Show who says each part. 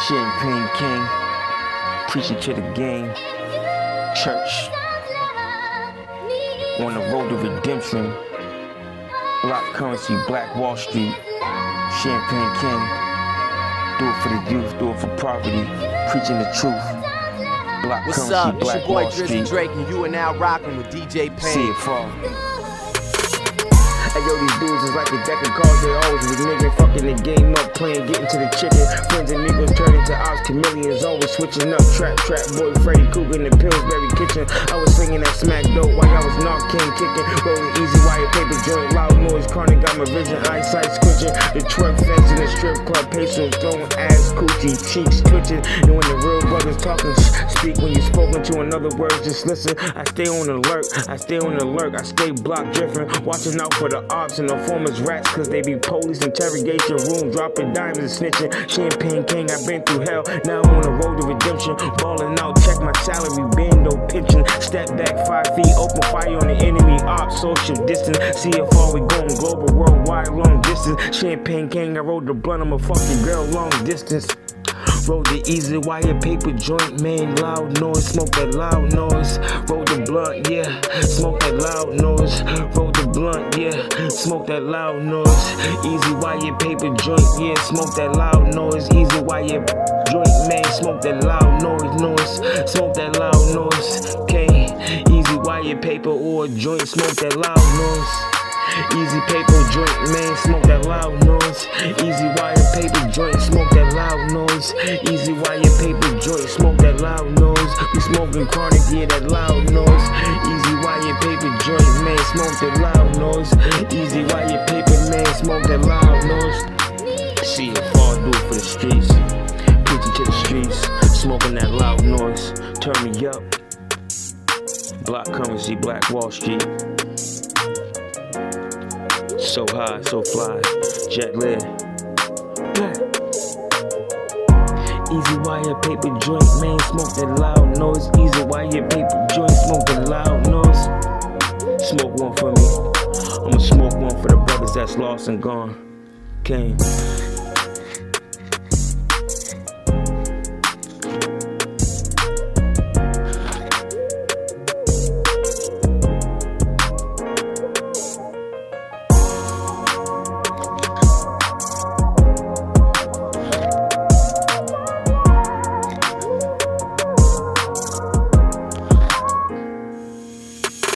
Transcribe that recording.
Speaker 1: Champagne King, preaching to the game. Church, on the road to redemption. Block currency, Black Wall Street. Champagne King, do it for the youth, do it for poverty. Preaching the truth. Block
Speaker 2: What's
Speaker 1: currency,
Speaker 2: up? It's
Speaker 1: Black
Speaker 2: your boy
Speaker 1: Wall
Speaker 2: Drizzy
Speaker 1: Street.
Speaker 2: Drake, and you are now rocking with DJ Pain.
Speaker 1: See it fall. Hey yo, these dudes is like a deck of cards, they always reneging, fucking the game up, playing, getting to the chicken. Friends and niggas turning to ops, chameleons, always switching up. Trap boy, Freddy Cougar in the Pillsbury kitchen. I was singing that smack dope while I was knock king kicking. Rolling easy wire paper joint, loud noise, chronic, got my vision, eyesight squinching. The twerk fence in the strip club, pesos throwing ass, coochie, cheeks twitching. And when the real brothers talking, speak when you're spoken to, in other words, just listen. I stay on alert, I stay block drifting, watching out for the ops and the formers rats, cause they be police interrogation room, dropping dimes and snitching. Champagne King, I've been through hell, now I'm on the road to redemption. Balling out, check my salary, bando pitching. Step back 5 feet, open fire on the enemy, ops, social distance. CFR, we going global, worldwide, long distance. Champagne King, I rode the blunt, I'm a fucking girl, long distance. Roll the easy wire paper joint, man, loud noise, smoke that loud noise. Roll the blunt, yeah, smoke that loud noise. Roll the blunt, yeah, smoke that loud noise. Easy wire paper joint, yeah, smoke that loud noise. Easy wire joint, man, smoke that loud noise, smoke that loud noise. Okay, easy wire paper or joint, smoke that loud noise. Easy paper joint, man, smoke that loud noise. Easy wire paper joint, smoke that loud noise. Easy wire paper joint, smoke that loud noise. We smoking chronic, yeah, that loud noise. Easy wire paper joint, man, smoke that loud noise. Easy wire paper, man, smoke that loud noise. See it fall, do it for the streets. Preaching to the streets, smoking that loud noise. Turn me up. Block currency, Black Wall Street. So high, so fly, jet lit. Easy wire paper joint, man, smoke that loud noise. Easy wire paper joint, smoke that loud noise. Smoke one for me. I'ma smoke one for the brothers that's lost and gone. Came.